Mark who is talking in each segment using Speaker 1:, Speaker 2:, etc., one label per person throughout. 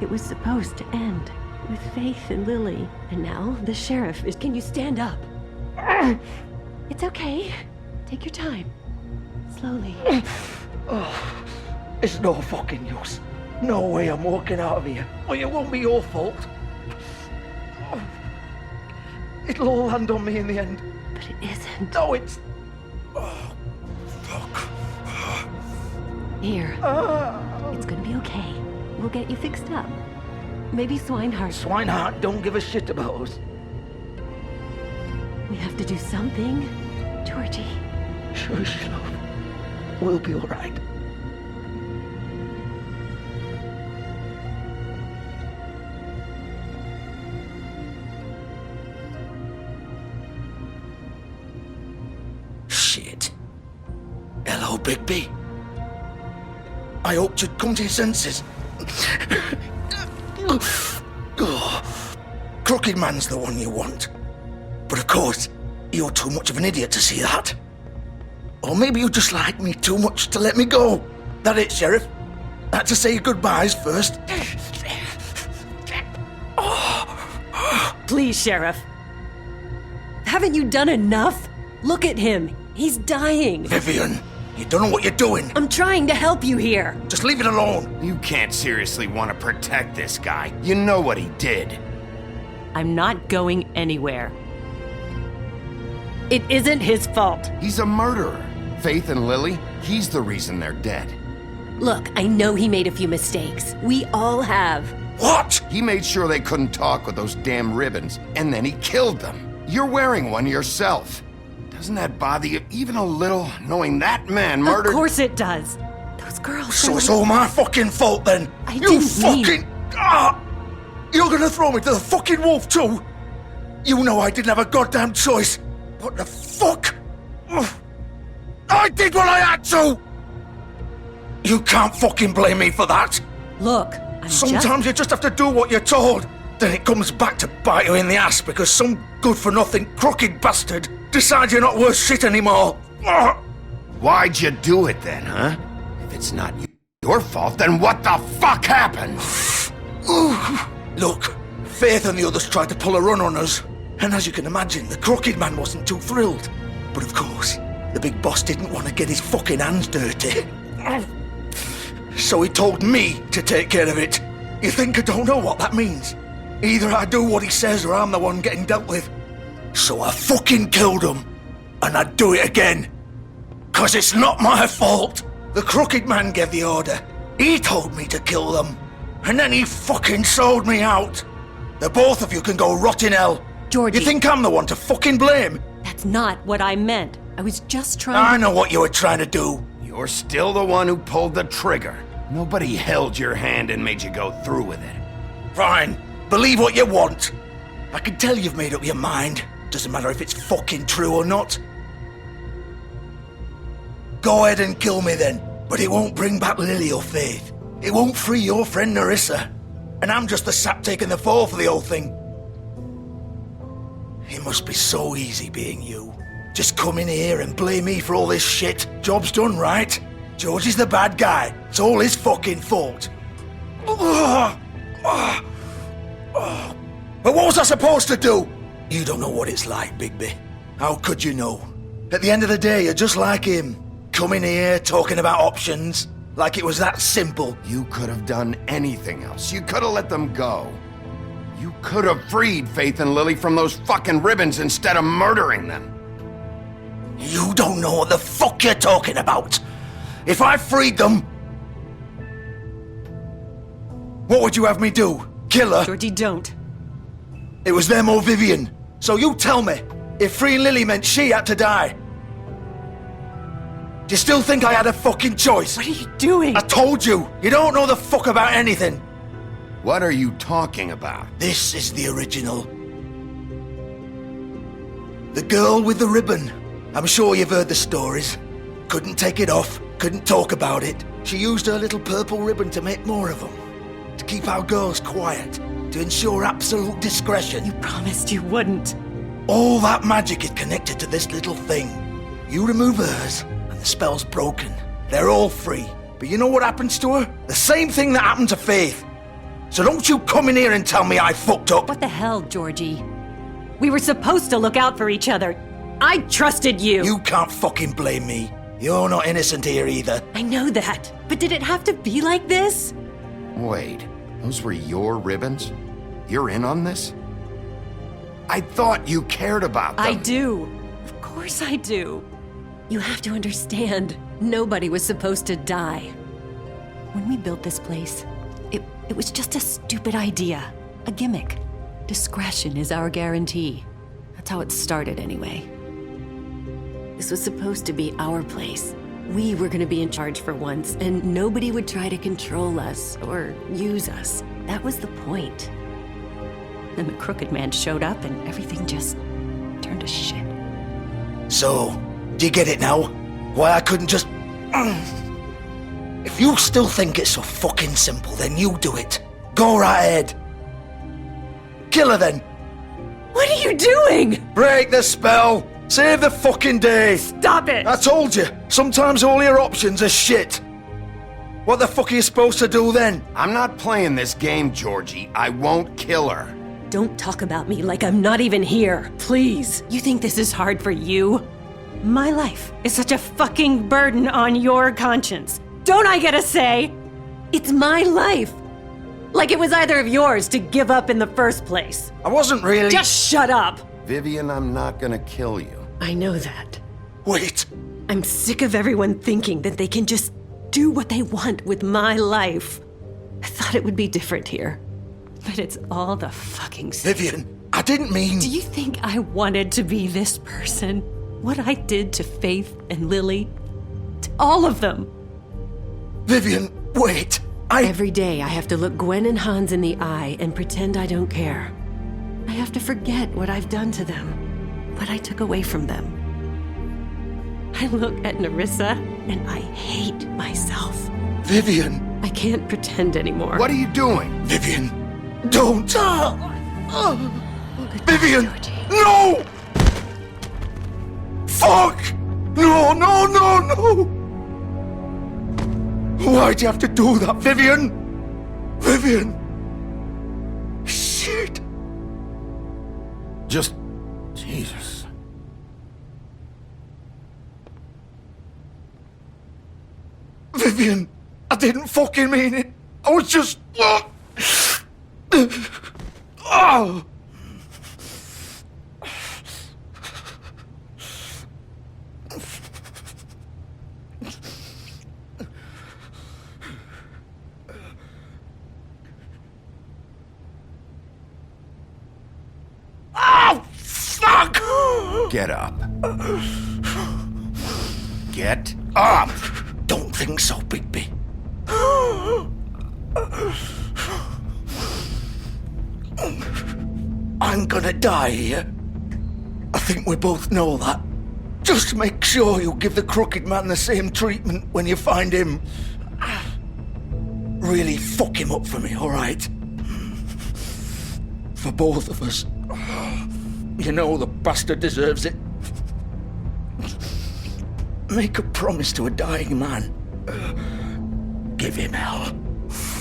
Speaker 1: It was supposed to end with Faith and Lily. And now the sheriff is... Can you stand up? It's okay. Take your time. Slowly.
Speaker 2: Oh, it's no fucking use. No way I'm walking out of here. Well, it won't be your fault. Oh, it'll all land on me in the end.
Speaker 1: But it isn't.
Speaker 2: No, it's... Oh, fuck.
Speaker 1: Here. It's gonna be okay. We'll get you fixed up. Maybe Swinehart...
Speaker 2: Swinehart don't give a shit about us.
Speaker 1: We have to do something, Georgie.
Speaker 2: Shush, love. We'll be all right. Shit. Hello, Bigby. I hoped you'd come to your senses. Crooked Man's the one you want. But of course, you're too much of an idiot to see that. Or maybe you just like me too much to let me go. That it, Sheriff? I had to say your goodbyes first.
Speaker 1: Please, Sheriff. Haven't you done enough? Look at him. He's dying.
Speaker 2: Vivian, you don't know what you're doing.
Speaker 1: I'm trying to help you here.
Speaker 2: Just leave it alone.
Speaker 3: You can't seriously want to protect this guy. You know what he did.
Speaker 1: I'm not going anywhere. It isn't his fault.
Speaker 3: He's a murderer. Faith and Lily, he's the reason they're dead.
Speaker 1: Look, I know he made a few mistakes. We all have.
Speaker 2: What?
Speaker 3: He made sure they couldn't talk with those damn ribbons, and then he killed them. You're wearing one yourself. Doesn't that bother you even a little, knowing that man murdered...
Speaker 1: Of course it does. Those girls...
Speaker 2: So it's all my fucking fault then?
Speaker 1: I
Speaker 2: You
Speaker 1: didn't mean-
Speaker 2: fucking... You're gonna throw me to the fucking wolf too? You know I didn't have a goddamn choice. What the fuck? I did what I had to! You can't fucking blame me for that.
Speaker 1: Look,
Speaker 2: Sometimes you just have to do what you're told. Then it comes back to bite you in the ass because some good-for-nothing crooked bastard decides you're not worth shit anymore.
Speaker 3: Why'd you do it then, huh? If it's not your fault, then what the fuck happened?
Speaker 2: Look, Faith and the others tried to pull a run on us. And as you can imagine, the Crooked Man wasn't too thrilled. But of course, the big boss didn't want to get his fucking hands dirty. So he told me to take care of it. You think I don't know what that means? Either I do what he says or I'm the one getting dealt with. So I fucking killed him. And I'd do it again. 'Cause it's not my fault. The Crooked Man gave the order. He told me to kill them. And then he fucking sold me out. The both of you can go rot in hell.
Speaker 1: Georgie.
Speaker 2: You think I'm the one to fucking blame?
Speaker 1: That's not what I meant. I was just trying
Speaker 2: I know what you were trying to do.
Speaker 3: You're still the one who pulled the trigger. Nobody held your hand and made you go through with it.
Speaker 2: Fine. Believe what you want. I can tell you've made up your mind. Doesn't matter if it's fucking true or not. Go ahead and kill me then. But it won't bring back Lily or Faith. It won't free your friend Nerissa. And I'm just the sap taking the fall for the whole thing. It must be so easy being you. Just come in here and blame me for all this shit. Job's done, right? George is the bad guy. It's all his fucking fault. But what was I supposed to do? You don't know what it's like, Bigby. How could you know? At the end of the day, you're just like him. Coming here, talking about options. Like it was that simple.
Speaker 3: You could have done anything else. You could have let them go. You could have freed Faith and Lily from those fucking ribbons instead of murdering them.
Speaker 2: You don't know what the fuck you're talking about. If I freed them... What would you have me do? Kill her?
Speaker 1: Georgie, don't.
Speaker 2: It was them or Vivian. So you tell me, if freeing Lily meant she had to die. Do you still think I had a fucking choice?
Speaker 1: What are you doing?
Speaker 2: I told you, you don't know the fuck about anything.
Speaker 3: What are you talking about?
Speaker 2: This is the original. The girl with the ribbon. I'm sure you've heard the stories. Couldn't take it off, couldn't talk about it. She used her little purple ribbon to make more of them. To keep our girls quiet. To ensure absolute discretion.
Speaker 1: You promised you wouldn't.
Speaker 2: All that magic is connected to this little thing. You remove hers, and the spell's broken. They're all free. But you know what happens to her? The same thing that happened to Faith. So don't you come in here and tell me I fucked up.
Speaker 1: What the hell, Georgie? We were supposed to look out for each other. I trusted you.
Speaker 2: You can't fucking blame me. You're not innocent here either.
Speaker 1: I know that. But did it have to be like this?
Speaker 3: Wait, those were your ribbons? You're in on this? I thought you cared about them.
Speaker 1: I do. Of course I do. You have to understand, nobody was supposed to die. When we built this place, it was just a stupid idea. A gimmick. Discretion is our guarantee. That's how it started anyway. This was supposed to be our place. We were gonna be in charge for once, and nobody would try to control us or use us. That was the point. Then the crooked man showed up and everything just turned to shit.
Speaker 2: So, do you get it now? Why I couldn't just... If you still think it's so fucking simple, then you do it. Go right ahead. Kill her then.
Speaker 1: What are you doing?
Speaker 2: Break the spell. Save the fucking day.
Speaker 1: Stop it!
Speaker 2: I told you, sometimes all your options are shit. What the fuck are you supposed to do then?
Speaker 3: I'm not playing this game, Georgie. I won't kill her.
Speaker 1: Don't talk about me like I'm not even here, please. You think this is hard for you? My life is such a fucking burden on your conscience. Don't I get a say? It's my life. Like it was either of yours to give up in the first place.
Speaker 2: I wasn't really...
Speaker 1: Just shut up.
Speaker 3: Vivian, I'm not gonna kill you.
Speaker 1: I know that.
Speaker 2: Wait.
Speaker 1: I'm sick of everyone thinking that they can just do what they want with my life. I thought it would be different here. But it's all the fucking same.
Speaker 2: Vivian, I didn't mean...
Speaker 1: Do you think I wanted to be this person? What I did to Faith and Lily? To all of them?
Speaker 2: Vivian, wait.
Speaker 1: Every day I have to look Gwen and Hans in the eye and pretend I don't care. I have to forget what I've done to them, what I took away from them. I look at Nerissa and I hate myself.
Speaker 2: Vivian.
Speaker 1: I can't pretend anymore.
Speaker 3: What are you doing?
Speaker 2: Vivian, don't.
Speaker 1: Goodbye,
Speaker 2: Vivian,
Speaker 1: Georgie.
Speaker 2: no! Fuck! No, no, no, no! Why'd you have to do that, Vivian? Vivian! Shit!
Speaker 3: Just... Jesus.
Speaker 2: Vivian, I didn't fucking mean it. I was just... Oh!
Speaker 3: Get up. Get up!
Speaker 2: Don't think so, Bigby. I'm gonna die here. I think we both know that. Just make sure you give the crooked man the same treatment when you find him. Really fuck him up for me, alright? For both of us. You know the bastard deserves it. Make a promise to a dying man. Give him hell.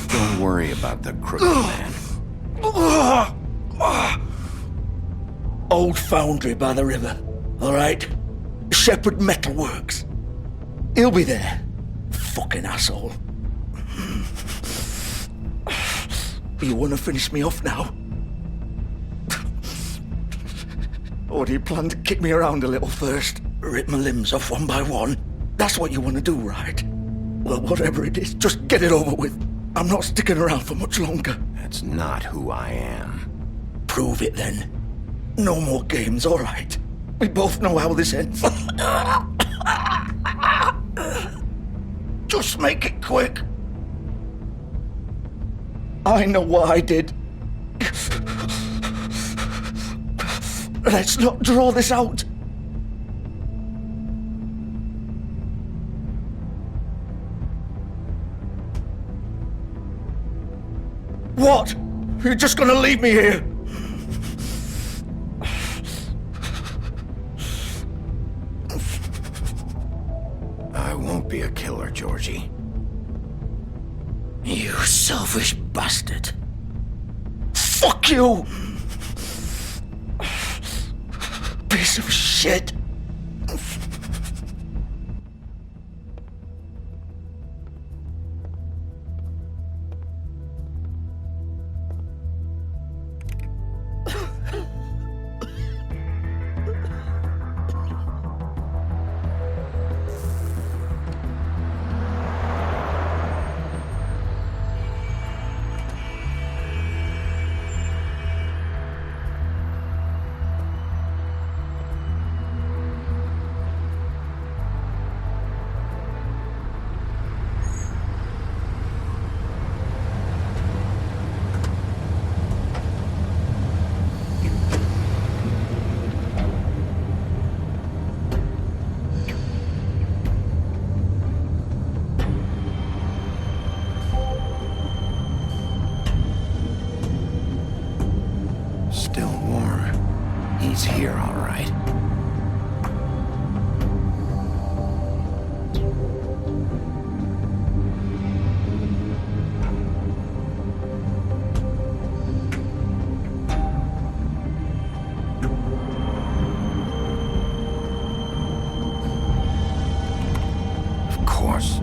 Speaker 3: Don't worry about the crooked man.
Speaker 2: Old foundry by the river, alright? Shepherd Metalworks. He'll be there. Fucking asshole. You wanna finish me off now? Or do you plan to kick me around a little first? Rip my limbs off one by one? That's what you want to do, right? Well, whatever it is, just get it over with. I'm not sticking around for much longer.
Speaker 3: That's not who I am.
Speaker 2: Prove it then. No more games, all right? We both know how this ends. Just make it quick. I know what I did. Let's not draw this out. What? You're just gonna leave me here?
Speaker 3: I won't be a killer, Georgie.
Speaker 2: You selfish bastard. Fuck you! Piece of shit!
Speaker 3: Still warm. He's here, all right. Of course.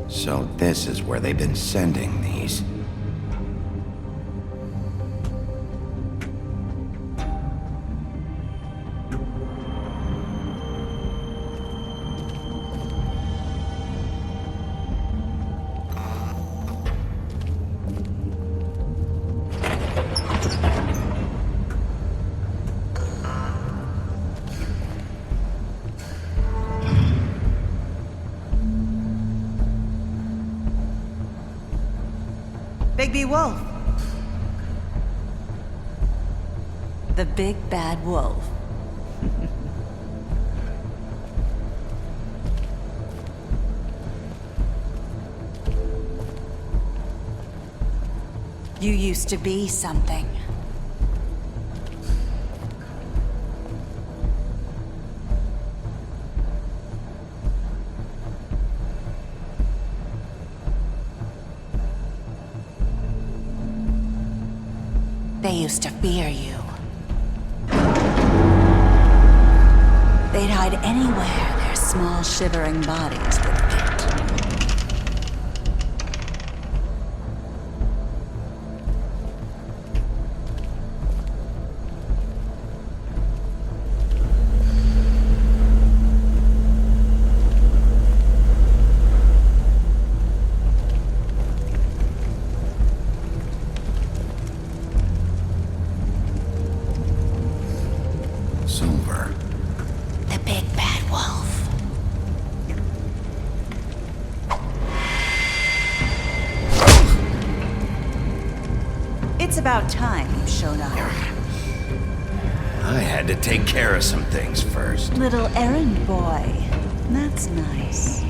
Speaker 3: So this is where they've been sending these.
Speaker 4: Bigby Wolf.
Speaker 1: The big bad wolf.
Speaker 4: You used to be something. They used to fear you. They'd hide anywhere their small, shivering bodies would fit.
Speaker 3: Silver.
Speaker 4: The big bad wolf. It's about time you showed up.
Speaker 3: I had to take care of some things first.
Speaker 4: Little errand boy. That's nice.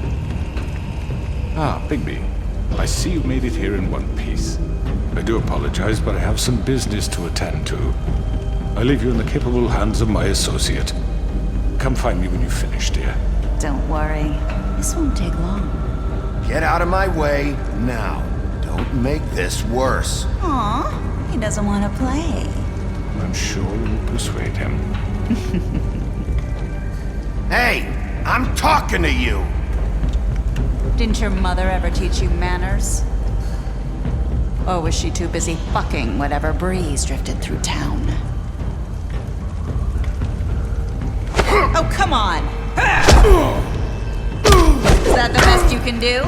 Speaker 5: Ah, Bigby. I see you made it here in one piece. I do apologize, but I have some business to attend to. I leave you in the capable hands of my associate. Come find me when you finish, dear.
Speaker 4: Don't worry. This won't take long.
Speaker 3: Get out of my way now. Don't make this worse.
Speaker 4: Aw, he doesn't want to play.
Speaker 5: I'm sure you'll persuade him.
Speaker 3: Hey, I'm talking to you.
Speaker 4: Didn't your mother ever teach you manners? Or was she too busy fucking whatever breeze drifted through town? Oh, come on! Is that the best you can do?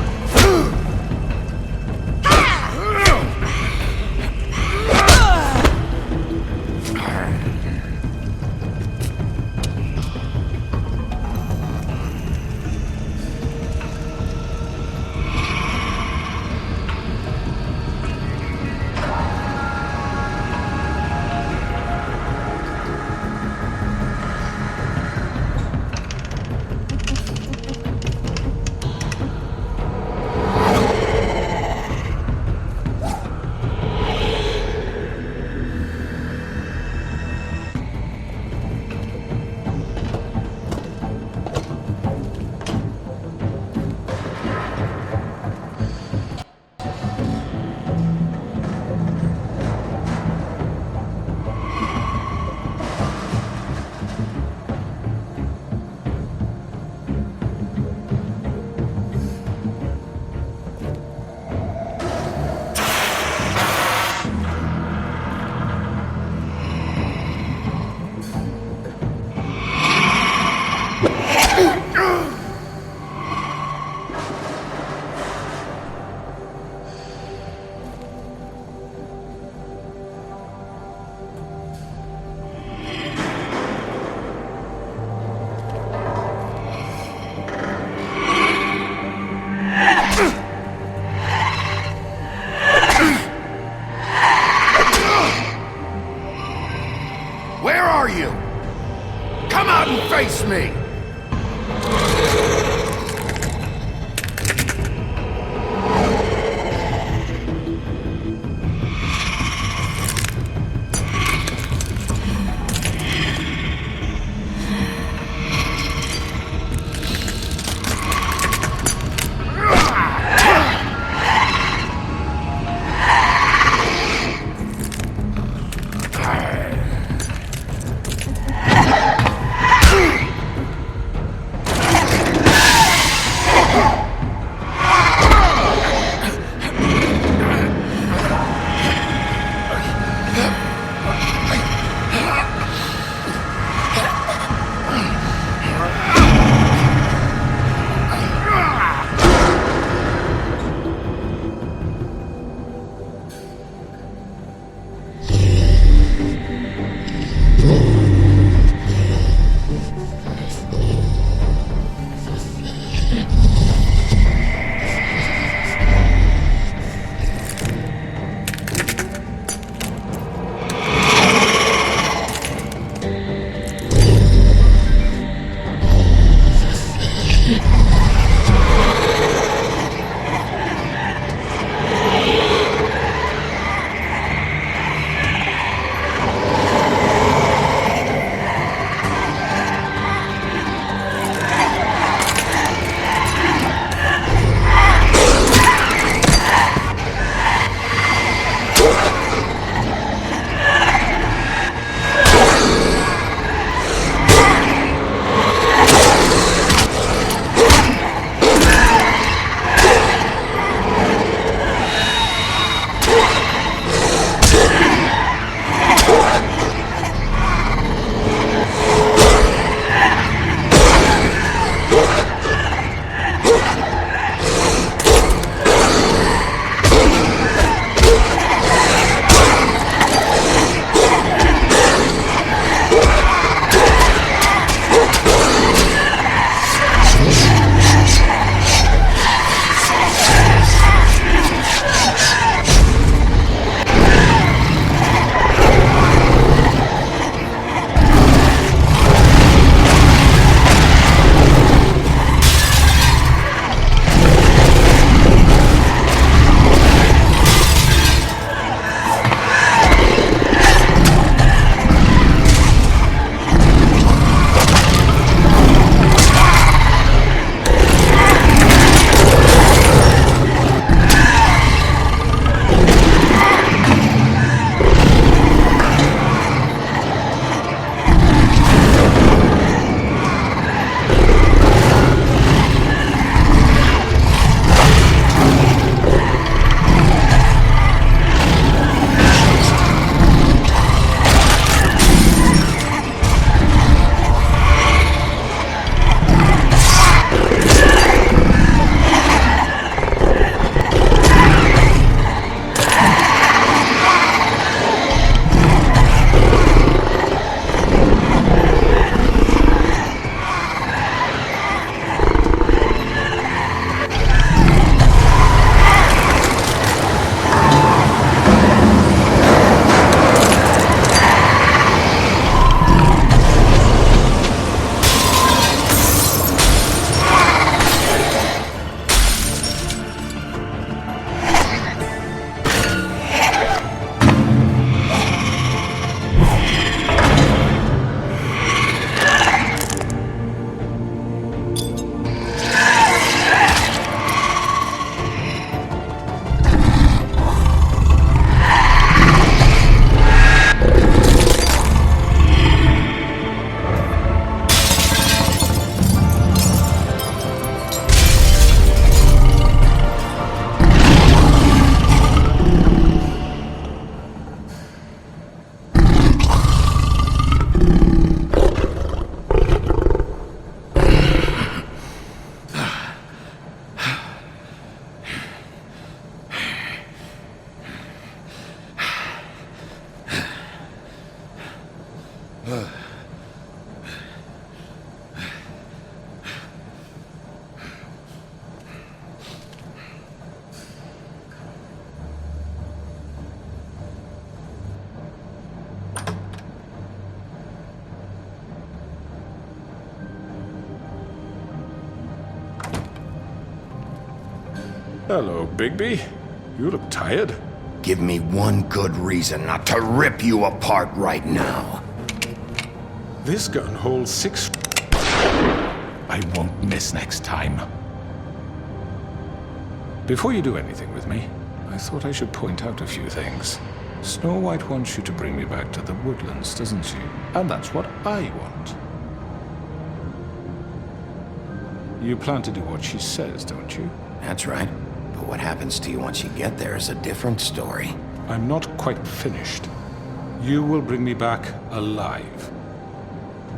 Speaker 5: Hello, Bigby. You look tired.
Speaker 3: Give me one good reason not to rip you apart right now.
Speaker 5: This gun holds 6. I won't miss next time. Before you do anything with me, I thought I should point out a few things. Snow White wants you to bring me back to the woodlands, doesn't she? And that's what I want. You plan to do what she says, don't you?
Speaker 3: That's right. But what happens to you once you get there is a different story.
Speaker 5: I'm not quite finished. You will bring me back alive.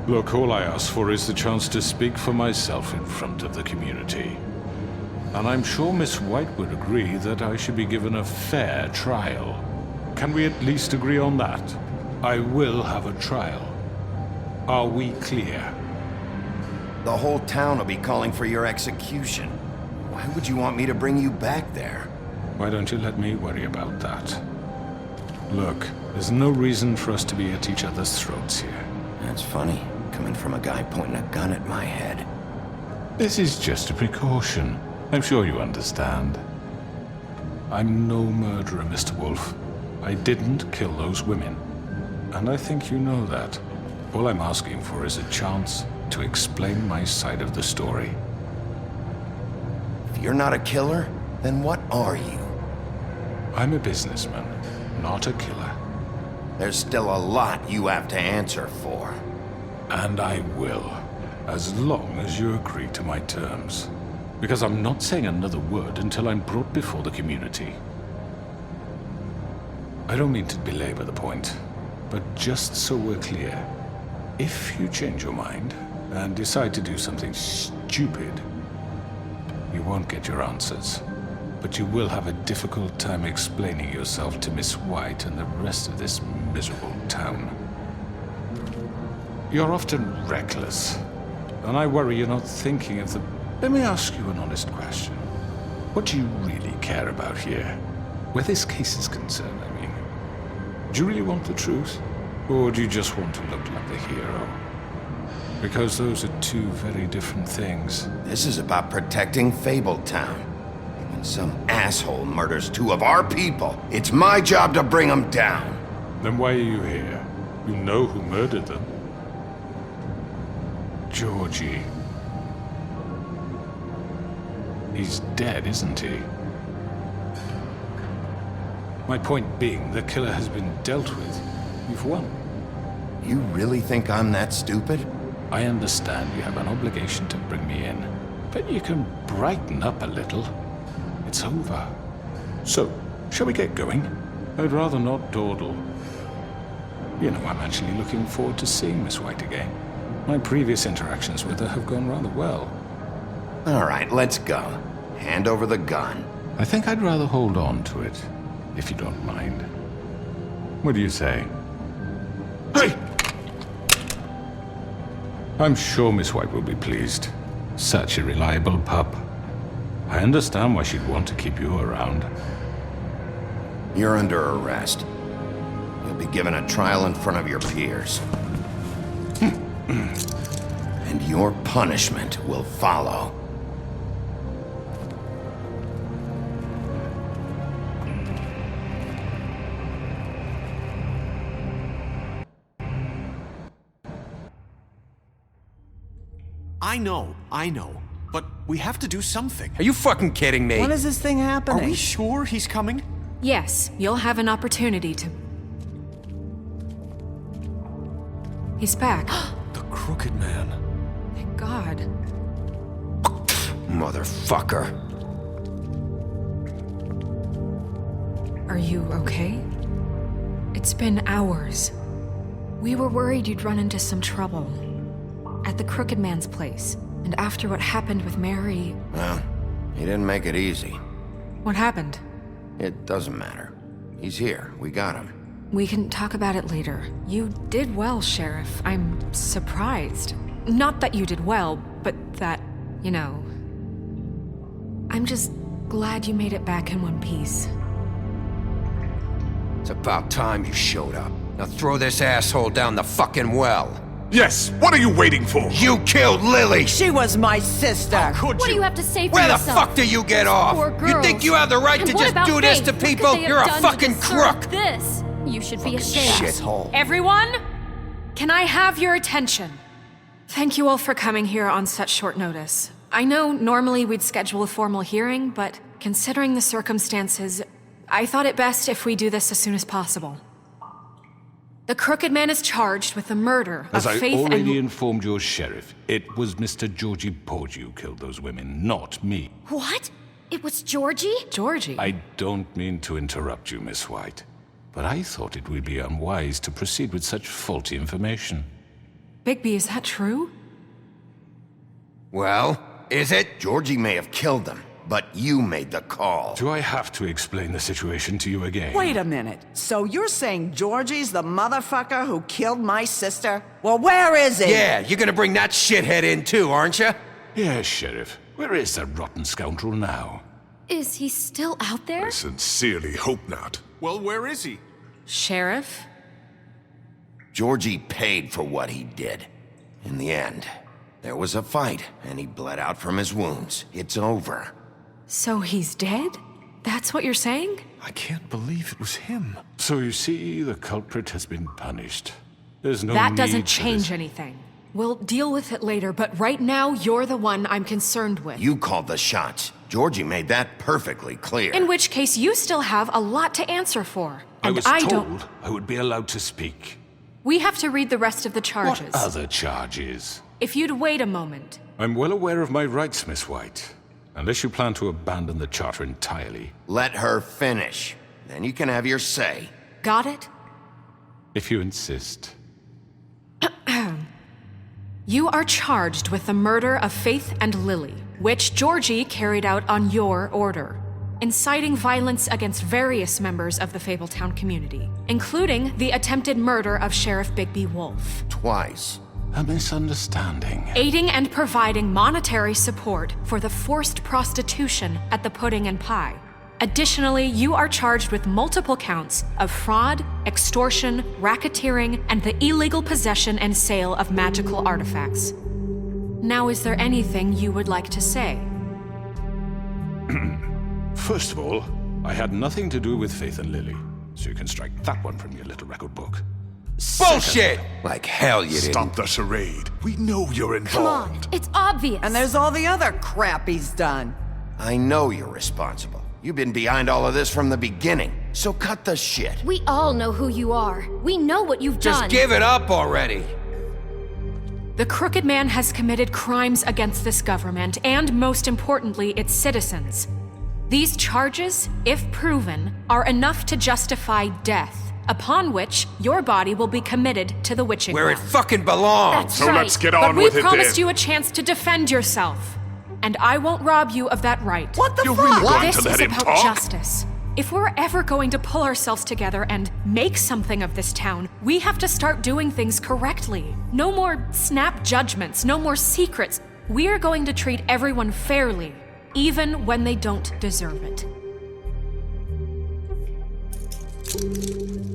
Speaker 5: Look, all I ask for is the chance to speak for myself in front of the community. And I'm sure Miss White would agree that I should be given a fair trial. Can we at least agree on that? I will have a trial. Are we clear?
Speaker 3: The whole town will be calling for your execution. Why would you want me to bring you back there?
Speaker 5: Why don't you let me worry about that? Look, there's no reason for us to be at each other's throats here.
Speaker 3: That's funny, coming from a guy pointing a gun at my head.
Speaker 5: This is just a precaution. I'm sure you understand. I'm no murderer, Mr. Wolf. I didn't kill those women. And I think you know that. All I'm asking for is a chance to explain my side of the story.
Speaker 3: If you're not a killer, then what are you?
Speaker 5: I'm a businessman, not a killer.
Speaker 3: There's still a lot you have to answer for.
Speaker 5: And I will, as long as you agree to my terms. Because I'm not saying another word until I'm brought before the community. I don't mean to belabor the point, but just so we're clear, if you change your mind and decide to do something stupid, you won't get your answers. But you will have a difficult time explaining yourself to Miss White and the rest of this miserable town. You're often reckless, and I worry you're not thinking of the... Let me ask you an honest question. What do you really care about here? Where this case is concerned, I mean. Do you really want the truth? Or do you just want to look like the hero? Because those are two very different things.
Speaker 3: This is about protecting Fabletown. When some asshole murders two of our people, it's my job to bring them down.
Speaker 5: Then why are you here? You know who murdered them. Georgie. He's dead, isn't he? My point being, the killer has been dealt with. You've won.
Speaker 3: You really think I'm that stupid?
Speaker 5: I understand you have an obligation to bring me in, but you can brighten up a little. It's over. So, shall we get going? I'd rather not dawdle. You know, I'm actually looking forward to seeing Miss White again. My previous interactions with her have gone rather well.
Speaker 3: All right, let's go. Hand over the gun.
Speaker 5: I think I'd rather hold on to it, if you don't mind. What do you say? Hey! I'm sure Miss White will be pleased. Such a reliable pup. I understand why she'd want to keep you around.
Speaker 3: You're under arrest. You'll be given a trial in front of your peers. And your punishment will follow.
Speaker 6: I know. But we have to do something.
Speaker 7: Are you fucking kidding me?
Speaker 8: When is this thing happening?
Speaker 6: Are we sure he's coming?
Speaker 9: Yes, you'll have an opportunity to... He's back.
Speaker 6: The Crooked Man.
Speaker 9: Thank God.
Speaker 3: Motherfucker.
Speaker 9: Are you okay? It's been hours. We were worried you'd run into some trouble. At the Crooked Man's place. And after what happened with Mary...
Speaker 3: Well, he didn't make it easy.
Speaker 9: What happened?
Speaker 3: It doesn't matter. He's here. We got him.
Speaker 9: We can talk about it later. You did well, Sheriff. I'm surprised. Not that you did well, but that, you know... I'm just glad you made it back in one piece.
Speaker 3: It's about time you showed up. Now throw this asshole down the fucking well.
Speaker 5: Yes, what are you waiting for?
Speaker 3: You killed Lily!
Speaker 7: She was my sister.
Speaker 6: Could
Speaker 1: What do
Speaker 6: you?
Speaker 1: you have to say for
Speaker 3: Where the
Speaker 1: yourself?
Speaker 3: fuck do you get off?
Speaker 1: Poor
Speaker 3: You think
Speaker 1: girls.
Speaker 3: you have the right
Speaker 1: And
Speaker 3: to
Speaker 1: what
Speaker 3: just
Speaker 1: about
Speaker 3: do this
Speaker 1: Faith?
Speaker 3: to
Speaker 1: What could
Speaker 3: people?
Speaker 1: they have
Speaker 3: You're a
Speaker 1: done to
Speaker 3: fucking
Speaker 1: deserve
Speaker 3: crook!
Speaker 1: This. You should be ashamed.
Speaker 3: Shithole.
Speaker 9: Everyone, can I have your attention? Thank you all for coming here on such short notice. I know normally we'd schedule a formal hearing, but considering the circumstances, I thought it best if we do this as soon as possible. The Crooked Man is charged with the murder
Speaker 5: As
Speaker 9: of
Speaker 5: I
Speaker 9: Faith
Speaker 5: already
Speaker 9: and...
Speaker 5: informed your sheriff, it was Mr. Georgie Porgy who killed those women, not me.
Speaker 1: What? It was Georgie?
Speaker 9: Georgie.
Speaker 5: I don't mean to interrupt you, Miss White, but I thought it would be unwise to proceed with such faulty information.
Speaker 9: Bigby, is that true?
Speaker 3: Well, is it? Georgie may have killed them, but you made the call.
Speaker 5: Do I have to explain the situation to you again?
Speaker 7: Wait a minute. So you're saying Georgie's the motherfucker who killed my sister? Well, where is he?
Speaker 3: Yeah, you're gonna bring that shithead in too, aren't you?
Speaker 5: Yes, Sheriff. Where is that rotten scoundrel now?
Speaker 1: Is he still out there?
Speaker 5: Sincerely hope not.
Speaker 6: Well, where is he?
Speaker 9: Sheriff?
Speaker 3: Georgie paid for what he did. In the end, there was a fight, and he bled out from his wounds. It's over.
Speaker 9: So he's dead? That's what you're saying?
Speaker 6: I can't believe it was him.
Speaker 5: So you see, the culprit has been punished. There's no
Speaker 9: That
Speaker 5: need
Speaker 9: doesn't
Speaker 5: for
Speaker 9: change
Speaker 5: this.
Speaker 9: anything. We'll deal with it later, but right now, you're the one I'm concerned with.
Speaker 3: You called the shots. Georgie made that perfectly clear.
Speaker 9: In which case, you still have a lot to answer for.
Speaker 5: I
Speaker 9: And
Speaker 5: was
Speaker 9: don't.
Speaker 5: told I would be allowed to speak.
Speaker 9: We have to read the rest of the charges.
Speaker 5: What other charges?
Speaker 9: If you'd wait a moment.
Speaker 5: I'm well aware of my rights, Miss White. Unless you plan to abandon the charter entirely.
Speaker 3: Let her finish. Then you can have your say.
Speaker 9: Got it?
Speaker 5: If you insist.
Speaker 9: You are charged with the murder of Faith and Lily, which Georgie carried out on your order, inciting violence against various members of the Fabletown community, including the attempted murder of Sheriff Bigby Wolf,
Speaker 3: Twice.
Speaker 5: A misunderstanding.
Speaker 9: aiding and providing monetary support for the forced prostitution at the Pudding and Pie. Additionally, you are charged with multiple counts of fraud, extortion, racketeering, and the illegal possession and sale of magical artifacts. Now, is there anything you would like to say?
Speaker 5: First of all, I had nothing to do with Faith and Lily, so you can strike that one from your little record book.
Speaker 3: Bullshit! Like hell you didn't.
Speaker 8: Stop the charade. We know you're involved.
Speaker 1: Come on, it's obvious.
Speaker 7: And there's all the other crap he's done.
Speaker 3: I know you're responsible. You've been behind all of this from the beginning, so cut the shit.
Speaker 1: We all know who you are. We know what you've
Speaker 3: Just
Speaker 1: done.
Speaker 3: give it up already.
Speaker 9: The Crooked Man has committed crimes against this government and, most importantly, its citizens. These charges, if proven, are enough to justify death, upon which your body will be committed to the witching
Speaker 3: Where it
Speaker 9: well.
Speaker 3: fucking belongs.
Speaker 1: That's
Speaker 8: So
Speaker 1: right.
Speaker 8: let's get
Speaker 9: But
Speaker 8: on
Speaker 9: we
Speaker 8: with it
Speaker 9: promised
Speaker 8: then.
Speaker 9: you a chance to defend yourself, and I won't rob you of that right.
Speaker 7: What the
Speaker 8: You're
Speaker 7: fuck?
Speaker 8: really going
Speaker 9: This
Speaker 8: to let
Speaker 9: is
Speaker 8: him
Speaker 9: about
Speaker 8: talk?
Speaker 9: justice. If we're ever going to pull ourselves together and make something of this town, we have to start doing things correctly. No more snap judgments, no more secrets. We are going to treat everyone fairly, even when they don't deserve it.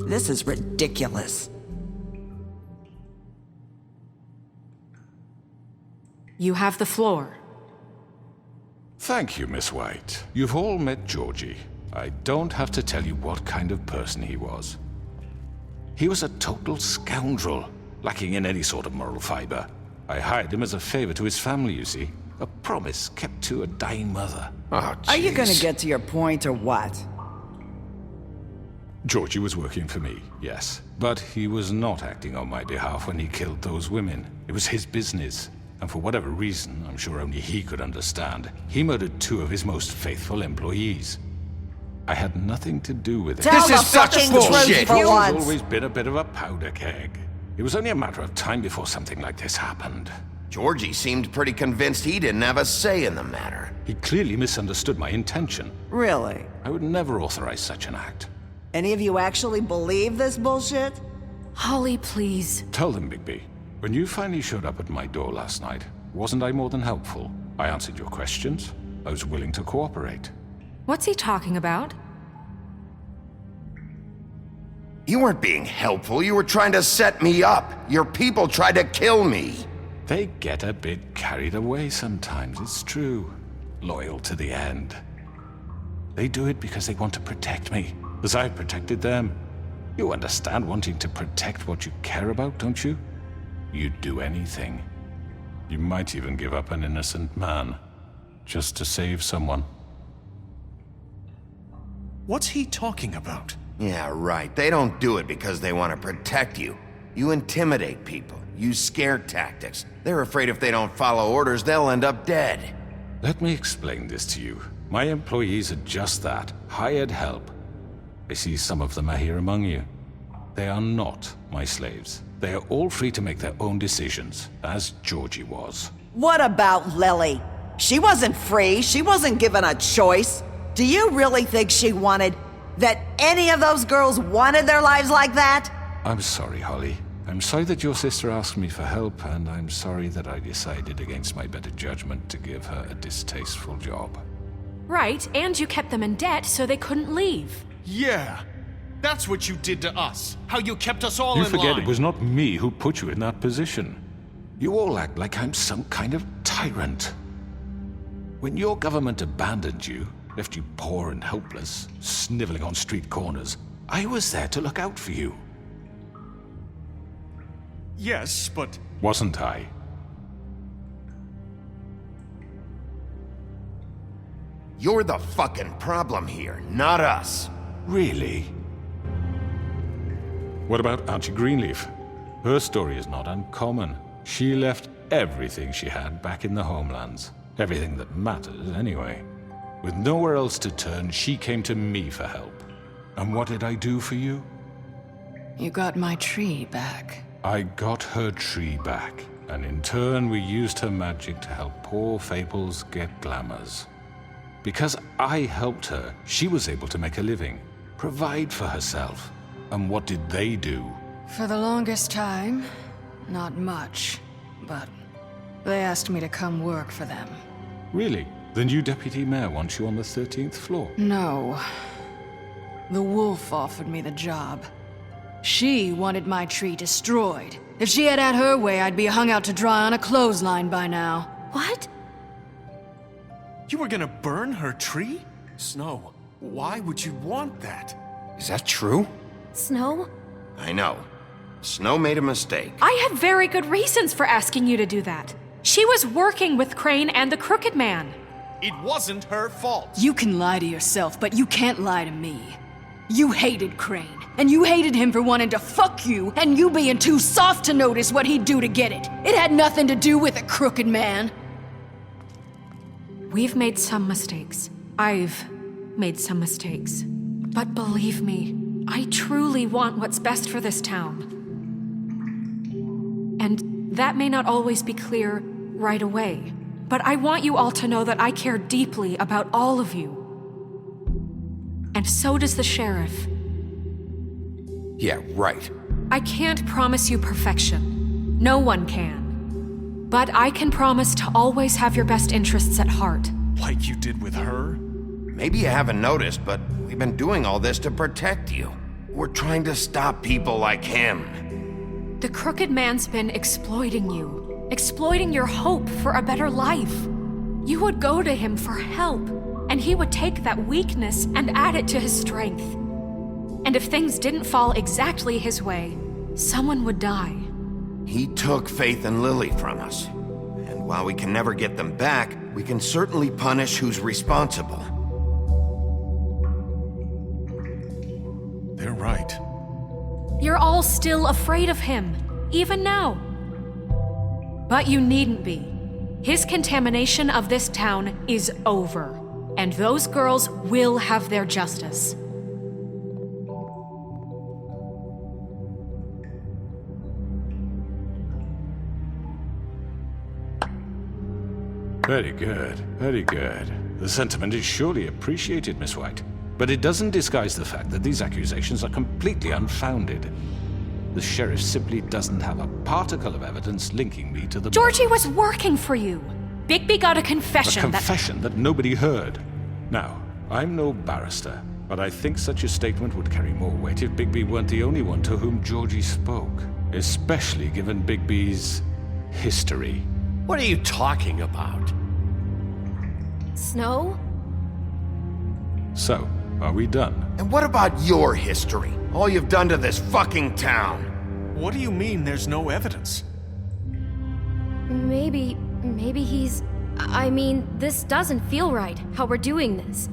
Speaker 7: This is ridiculous.
Speaker 9: You have the floor.
Speaker 5: Thank you, Miss White. You've all met Georgie. I don't have to tell you what kind of person he was. He was a total scoundrel, lacking in any sort of moral fiber. I hired him as a favor to his family, you see. A promise kept to a dying mother.
Speaker 3: Oh,
Speaker 7: Are you gonna
Speaker 3: jeez.
Speaker 7: get to your point or what?
Speaker 5: Georgie was working for me, yes. But he was not acting on my behalf when he killed those women. It was his business. And for whatever reason, I'm sure only he could understand, he murdered 2 of his most faithful employees. I had nothing to do with it.
Speaker 7: Tell
Speaker 3: This
Speaker 7: the
Speaker 3: is such
Speaker 7: fucking
Speaker 3: bullshit.
Speaker 7: truth for
Speaker 5: He's
Speaker 7: once.
Speaker 5: always been a bit of a powder keg. It was only a matter of time before something like this happened.
Speaker 3: Georgie seemed pretty convinced he didn't have a say in the matter.
Speaker 5: He clearly misunderstood my intention.
Speaker 7: Really?
Speaker 5: I would never authorize such an act.
Speaker 7: Any of you actually believe this bullshit?
Speaker 9: Holly, please.
Speaker 5: Tell them, Bigby. When you finally showed up at my door last night, wasn't I more than helpful? I answered your questions. I was willing to cooperate.
Speaker 9: What's he talking about?
Speaker 3: You weren't being helpful. You were trying to set me up. Your people tried to kill me.
Speaker 5: They get a bit carried away sometimes, it's true. Loyal to the end. They do it because they want to protect me, as I've protected them. You understand wanting to protect what you care about, don't you? You'd do anything. You might even give up an innocent man, just to save someone.
Speaker 6: What's he talking about?
Speaker 3: Yeah, right. They don't do it because they want to protect you. You intimidate people, use scare tactics. They're afraid if they don't follow orders, they'll end up dead.
Speaker 5: Let me explain this to you. My employees are just that, hired help. I see some of them are here among you. They are not my slaves. They are all free to make their own decisions, as Georgie was.
Speaker 7: What about Lily? She wasn't free. She wasn't given a choice. Do you really think she wanted... that any of those girls wanted their lives like that?
Speaker 5: I'm sorry, Holly. I'm sorry that your sister asked me for help, and I'm sorry that I decided against my better judgment to give her a distasteful job.
Speaker 9: Right, and you kept them in debt so they couldn't leave.
Speaker 6: Yeah. That's what you did to us. How you kept us all
Speaker 5: You
Speaker 6: in
Speaker 5: forget
Speaker 6: line.
Speaker 5: it was not me who put you in that position. You all act like I'm some kind of tyrant. When your government abandoned you, left you poor and helpless, sniveling on street corners, I was there to look out for you.
Speaker 6: Yes, but...
Speaker 5: Wasn't I?
Speaker 3: You're the fucking problem here, not us.
Speaker 5: Really? What about Auntie Greenleaf? Her story is not uncommon. She left everything she had back in the homelands. Everything that matters, anyway. With nowhere else to turn, she came to me for help. And what did I do for you?
Speaker 10: You got my tree back.
Speaker 5: I got her tree back, and in turn we used her magic to help poor Fables get glamours. Because I helped her, she was able to make a living, provide for herself. And what did they do?
Speaker 10: For the longest time, not much, but they asked me to come work for them.
Speaker 5: Really? The new deputy mayor wants you on the 13th floor?
Speaker 10: No. The wolf offered me the job. She wanted my tree destroyed. If she had her way, I'd be hung out to dry on a clothesline by now.
Speaker 9: What?
Speaker 6: You were gonna burn her tree? Snow, why would you want that?
Speaker 3: Is that true?
Speaker 1: Snow?
Speaker 3: I know. Snow made a mistake.
Speaker 9: I had very good reasons for asking you to do that. She was working with Crane and the Crooked Man.
Speaker 6: It wasn't her fault.
Speaker 10: You can lie to yourself, but you can't lie to me. You hated Crane, and you hated him for wanting to fuck you, and you being too soft to notice what he'd do to get it. It had nothing to do with a Crooked Man.
Speaker 9: We've made some mistakes. I've made some mistakes. But believe me, I truly want what's best for this town. And that may not always be clear right away, but I want you all to know that I care deeply about all of you. And so does the sheriff.
Speaker 3: Yeah, right.
Speaker 9: I can't promise you perfection. No one can. But I can promise to always have your best interests at heart.
Speaker 6: Like you did with her?
Speaker 3: Maybe you haven't noticed, but we've been doing all this to protect you. We're trying to stop people like him.
Speaker 9: The Crooked Man's been exploiting you. Exploiting your hope for a better life. You would go to him for help, and he would take that weakness and add it to his strength. And if things didn't fall exactly his way, someone would die.
Speaker 3: He took Faith and Lily from us. And while we can never get them back, we can certainly punish who's responsible.
Speaker 6: They're right.
Speaker 9: You're all still afraid of him, even now. But you needn't be. His contamination of this town is over, and those girls will have their justice.
Speaker 5: Very good, very good. The sentiment is surely appreciated, Miss White. But it doesn't disguise the fact that these accusations are completely unfounded. The sheriff simply doesn't have a particle of evidence linking me to the...
Speaker 9: Georgie was working for you. Bigby got a
Speaker 5: A
Speaker 9: confession
Speaker 5: confession that nobody heard. Now, I'm no barrister, but I think such a statement would carry more weight if Bigby weren't the only one to whom Georgie spoke. Especially given Bigby's history.
Speaker 11: What are you talking about?
Speaker 9: Snow?
Speaker 5: So, are we done?
Speaker 3: And what about your history? All you've done to this fucking town?
Speaker 6: What do you mean there's no evidence?
Speaker 12: Maybe he's... I mean, this doesn't feel right, how we're doing this.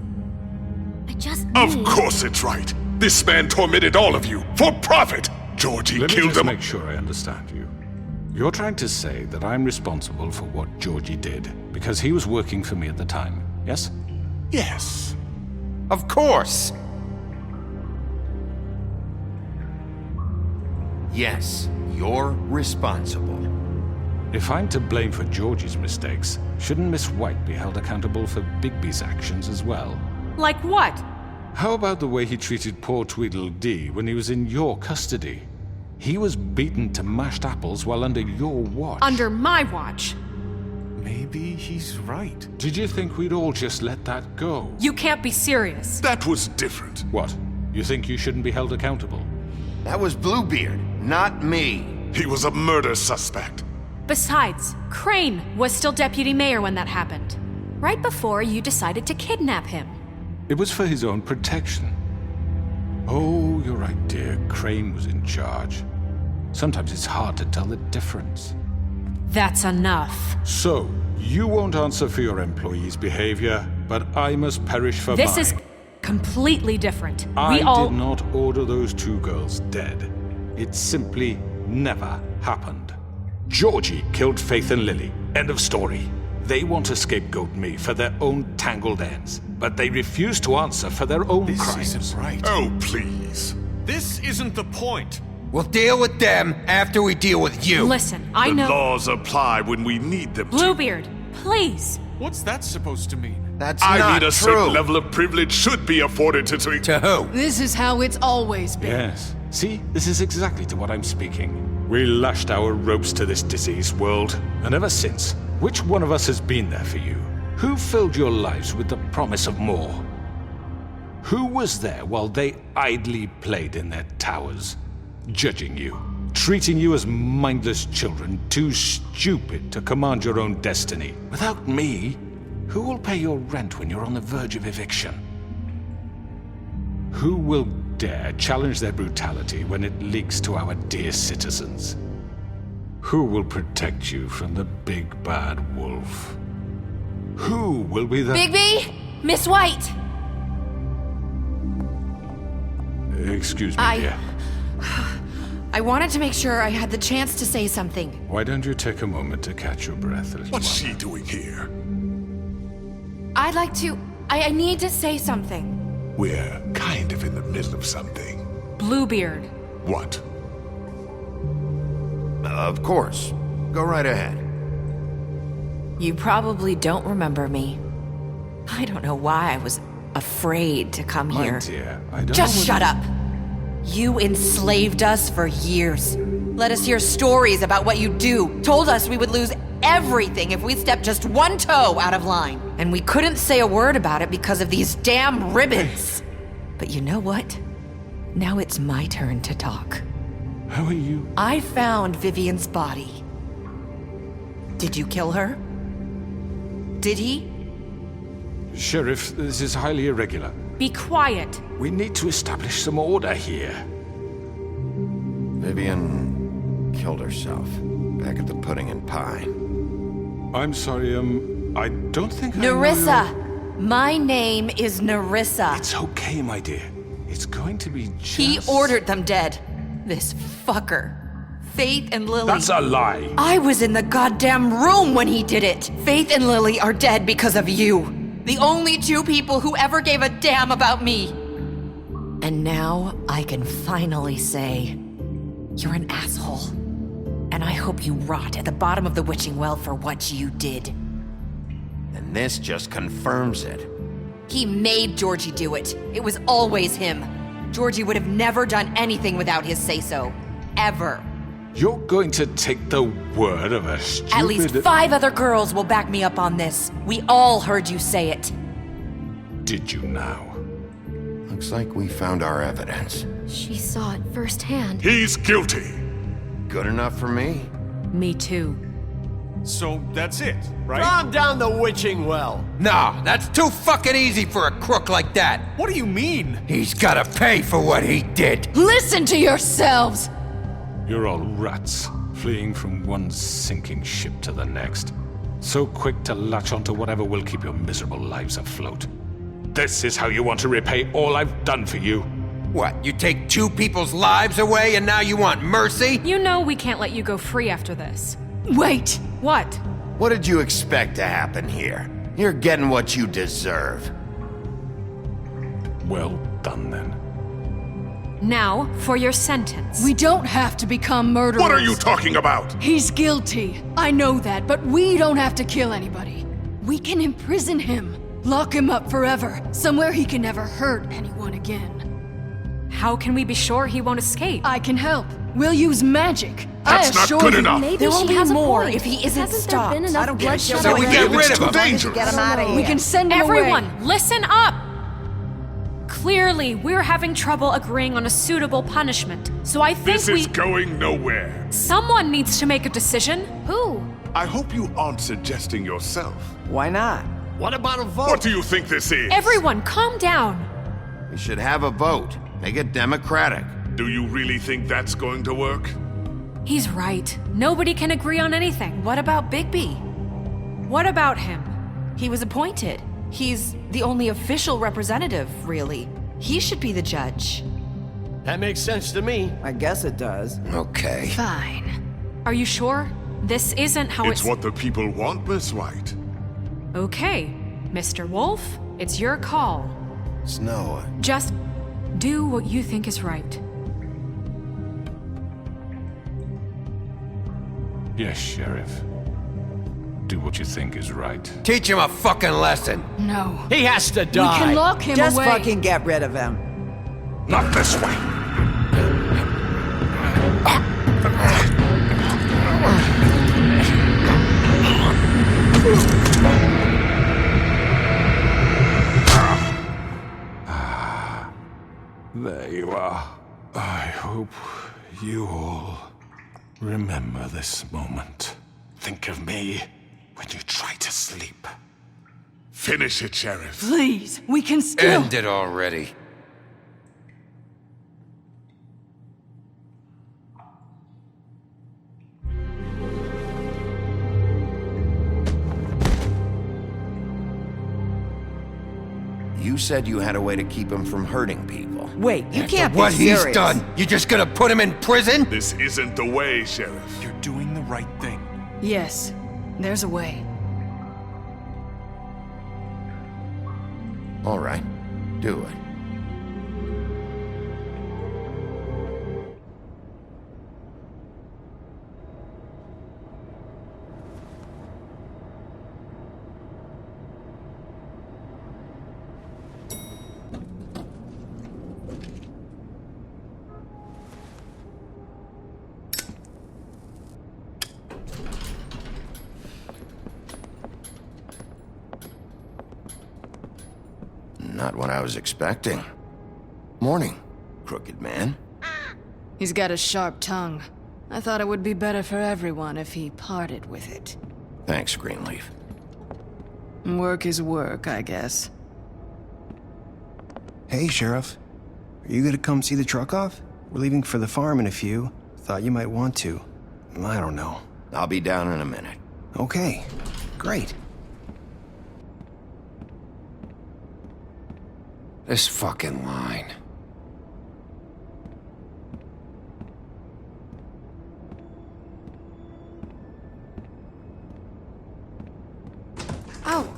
Speaker 12: I just
Speaker 8: Of
Speaker 12: need...
Speaker 8: course it's right. This man tormented all of you for profit. Georgie
Speaker 5: Let me
Speaker 8: killed
Speaker 5: just
Speaker 8: them.
Speaker 5: make sure I understand you. You're trying to say that I'm responsible for what Georgie did because he was working for me at the time, yes?
Speaker 8: Yes.
Speaker 3: Of course! Yes, you're responsible.
Speaker 5: If I'm to blame for Georgie's mistakes, shouldn't Miss White be held accountable for Bigby's actions as well?
Speaker 9: Like what?
Speaker 5: How about the way he treated poor Tweedledee when he was in your custody? He was beaten to mashed apples while under your watch.
Speaker 9: Under my watch.
Speaker 6: Maybe he's right.
Speaker 5: Did you think we'd all just let that go?
Speaker 9: You can't be serious.
Speaker 8: That was different.
Speaker 5: What? You think you shouldn't be held accountable?
Speaker 3: That was Bluebeard, not me.
Speaker 8: He was a murder suspect.
Speaker 9: Besides, Crane was still deputy mayor when that happened. Right before you decided to kidnap him.
Speaker 5: It was for his own protection. Oh, you're right, dear. Crane was in charge. Sometimes it's hard to tell the difference.
Speaker 9: That's enough.
Speaker 5: So, you won't answer for your employees' behavior, but I must perish for mine.
Speaker 9: This is completely different.
Speaker 5: I
Speaker 9: We all...
Speaker 5: did not order those two girls dead. It simply never happened. Georgie killed Faith and Lily. End of story. They want to scapegoat me for their own tangled ends, but they refuse to answer for their own
Speaker 6: This
Speaker 5: crimes.
Speaker 6: isn't right.
Speaker 8: Oh, please.
Speaker 6: This isn't the point.
Speaker 3: We'll deal with them after we deal with you.
Speaker 9: Listen, I
Speaker 8: The
Speaker 9: know...
Speaker 8: laws apply when we need them to.
Speaker 9: Bluebeard, please.
Speaker 6: What's that supposed to mean?
Speaker 3: That's
Speaker 8: I
Speaker 3: not
Speaker 8: mean, a
Speaker 3: true.
Speaker 8: certain level of privilege should be afforded to...
Speaker 3: To who?
Speaker 10: This is how it's always been.
Speaker 5: Yes. See, this is exactly to what I'm speaking. We lashed our ropes to this diseased world, and ever since, which one of us has been there for you? Who filled your lives with the promise of more? Who was there while they idly played in their towers, judging you, treating you as mindless children, too stupid to command your own destiny? Without me, who will pay your rent when you're on the verge of eviction? Who will dare challenge their brutality when it leaks to our dear citizens? Who will protect you from the big bad wolf? Who will be the...
Speaker 12: Bigby! Miss White!
Speaker 5: Excuse me, dear.
Speaker 13: I wanted to make sure I had the chance to say something.
Speaker 5: Why don't you take a moment to catch your breath, little
Speaker 8: What's
Speaker 5: one?
Speaker 8: she doing here?
Speaker 13: I'd like to... I need to say something.
Speaker 8: We're kind of in the middle of something.
Speaker 9: Bluebeard.
Speaker 8: What?
Speaker 3: Of course. Go right ahead.
Speaker 13: You probably don't remember me. I don't know why I was afraid to come
Speaker 5: My
Speaker 13: here.
Speaker 5: dear, I don't
Speaker 13: Just
Speaker 5: know
Speaker 13: shut up! You enslaved us for years. Let us hear stories about what you do. Told us we would lose everything if we stepped just one toe out of line. And we couldn't say a word about it because of these damn ribbons. But you know what? Now it's my turn to talk.
Speaker 5: How are you?
Speaker 13: I found Vivian's body. Did you kill her? Did he?
Speaker 5: Sheriff, this is highly irregular.
Speaker 9: Be quiet.
Speaker 5: We need to establish some order here.
Speaker 3: Vivian killed herself back at the Pudding and Pie.
Speaker 5: I'm sorry, I don't think I know
Speaker 13: Nerissa!
Speaker 5: your-
Speaker 13: My name is Nerissa.
Speaker 5: It's okay, my dear. It's going to be just...
Speaker 13: He ordered them dead. This fucker. Faith and Lily.
Speaker 5: That's a lie.
Speaker 13: I was in the goddamn room when he did it. Faith and Lily are dead because of you. The only two people who ever gave a damn about me. And now I can finally say, you're an asshole. And I hope you rot at the bottom of the witching well for what you did.
Speaker 3: And this just confirms it.
Speaker 13: He made Georgie do it. It was always him. Georgie would have never done anything without his say-so. Ever.
Speaker 5: You're going to take the word of a stupid...
Speaker 13: At least 5 other girls will back me up on this. We all heard you say it.
Speaker 5: Did you now?
Speaker 3: Looks like we found our evidence.
Speaker 12: She saw it firsthand.
Speaker 8: He's guilty.
Speaker 3: Good enough for me?
Speaker 9: Me too.
Speaker 6: So that's it, right?
Speaker 11: Calm down the witching well.
Speaker 14: Nah, that's too fucking easy for a crook like that.
Speaker 6: What do you mean?
Speaker 14: He's gotta pay for what he did.
Speaker 10: Listen to yourselves!
Speaker 5: You're all rats, fleeing from one sinking ship to the next. So quick to latch onto whatever will keep your miserable lives afloat. This is how you want to repay all I've done for you?
Speaker 14: What, you take 2 people's lives away and now you want mercy?
Speaker 9: You know we can't let you go free after this.
Speaker 10: Wait!
Speaker 9: What?
Speaker 3: What did you expect to happen here? You're getting what you deserve.
Speaker 5: Well done, then.
Speaker 9: Now, for your sentence.
Speaker 10: We don't have to become murderers.
Speaker 8: What are you talking about?
Speaker 10: He's guilty. I know that, but we don't have to kill anybody. We can imprison him. Lock him up forever, somewhere he can never hurt anyone again.
Speaker 9: How can we be sure he won't escape?
Speaker 10: I can help. We'll use magic.
Speaker 8: That's not good enough.
Speaker 12: Maybe
Speaker 13: There will
Speaker 12: she
Speaker 13: be
Speaker 12: has a
Speaker 13: more
Speaker 12: point.
Speaker 13: if he isn't
Speaker 12: Hasn't
Speaker 13: stopped.
Speaker 12: there been enough bloodshed
Speaker 14: So we
Speaker 12: already?
Speaker 14: get rid
Speaker 8: It's
Speaker 14: of
Speaker 8: too
Speaker 14: him.
Speaker 8: dangerous.
Speaker 7: Get him out of here.
Speaker 10: We can send him
Speaker 9: Everyone,
Speaker 10: away.
Speaker 9: listen up! Clearly, we're having trouble agreeing on a suitable punishment, so I think
Speaker 8: This is going nowhere.
Speaker 9: Someone needs to make a decision.
Speaker 12: Who?
Speaker 8: I hope you aren't suggesting yourself.
Speaker 7: Why not?
Speaker 11: What about a vote?
Speaker 8: What do you think this is?
Speaker 9: Everyone, calm down.
Speaker 3: We should have a vote. Make it democratic.
Speaker 8: Do you really think that's going to work?
Speaker 9: He's right. Nobody can agree on anything.
Speaker 13: What about Bigby?
Speaker 9: What about him?
Speaker 13: He was appointed. He's the only official representative, really. He should be the judge.
Speaker 11: That makes sense to me.
Speaker 7: I guess it does.
Speaker 3: Okay.
Speaker 9: Fine. Are you sure? This isn't how
Speaker 8: It's what the people want, Miss White.
Speaker 9: Okay, Mr. Wolf, it's your call.
Speaker 3: Snow,
Speaker 9: Just do what you think is right.
Speaker 5: Yes, Sheriff. Do what you think is right.
Speaker 14: Teach him a fucking lesson.
Speaker 10: No.
Speaker 11: He has to
Speaker 10: We
Speaker 11: die.
Speaker 10: can lock him
Speaker 7: Just
Speaker 10: away.
Speaker 7: fucking get rid of him.
Speaker 8: Not this way.
Speaker 5: There you are. I hope you all remember this moment. Think of me when you try to sleep.
Speaker 8: Finish it, Sheriff.
Speaker 10: Please, we can still.
Speaker 14: End it already.
Speaker 3: you said you had a way to keep him from hurting people.
Speaker 7: Wait, you
Speaker 14: After
Speaker 7: can't
Speaker 14: what
Speaker 7: be serious.
Speaker 14: he's done, you just gonna put him in prison?
Speaker 8: This isn't the way, Sheriff.
Speaker 6: You're doing the right thing.
Speaker 10: Yes, there's a way.
Speaker 3: All right, do it. Not what I was expecting. Morning, crooked man.
Speaker 10: He's got a sharp tongue. I thought it would be better for everyone if he parted with it.
Speaker 3: Thanks, Greenleaf.
Speaker 10: Work is work, I guess.
Speaker 15: Hey, Sheriff. Are you gonna come see the truck off? We're leaving for the farm in a few. Thought you might want to. I don't know.
Speaker 3: I'll be down in a minute.
Speaker 15: Okay, great.
Speaker 14: This fucking line.
Speaker 9: Oh,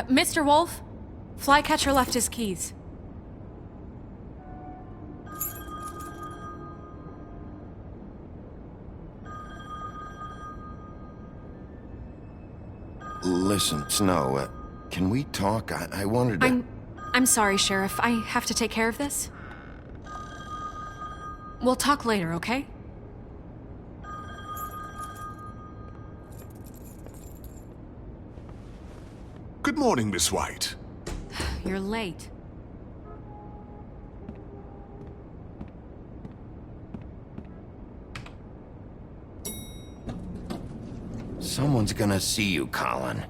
Speaker 9: Mr. Wolf, Flycatcher left his keys.
Speaker 3: Listen, Snow, can we talk? I wanted to...
Speaker 9: I'm sorry, Sheriff. I have to take care of this. We'll talk later, okay?
Speaker 8: Good morning, Miss White.
Speaker 9: You're late.
Speaker 3: Someone's gonna see you, Colin.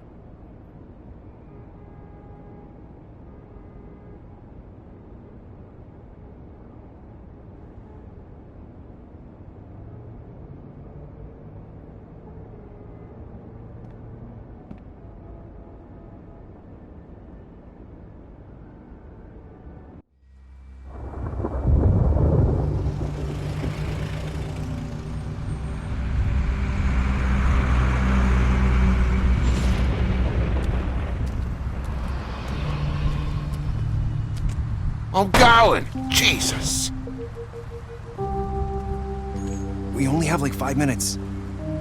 Speaker 3: I'm going! Jesus!
Speaker 15: We only have like 5 minutes.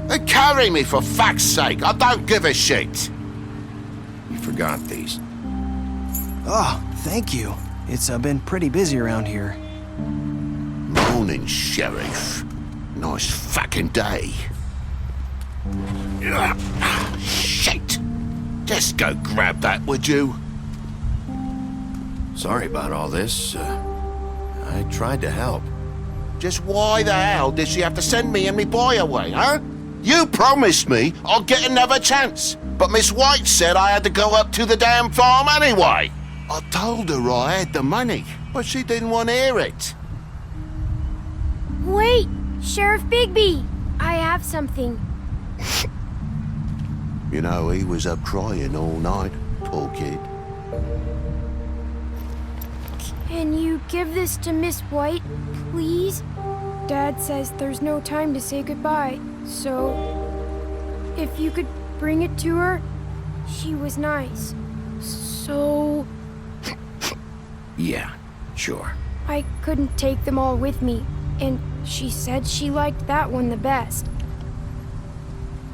Speaker 3: Then carry me, for fuck's sake! I don't give a shit! You forgot these.
Speaker 15: Oh, thank you. It's been pretty busy around here.
Speaker 3: Morning, Sheriff. Nice fucking day. Ugh, shit! Just go grab that, would you?
Speaker 15: Sorry about all this. I tried to help.
Speaker 3: Just why the hell did she have to send me and me boy away, huh? You promised me I'll get another chance, but Miss White said I had to go up to the damn farm anyway. I told her I had the money, but she didn't want to hear it.
Speaker 12: Wait, Sheriff Bigby! I have something.
Speaker 3: You know, he was up crying all night, poor kid.
Speaker 12: Can you give this to Miss White, please? Dad says there's no time to say goodbye, so if you could bring it to her, she was nice. So
Speaker 3: Yeah, sure.
Speaker 12: I couldn't take them all with me, and she said she liked that one the best.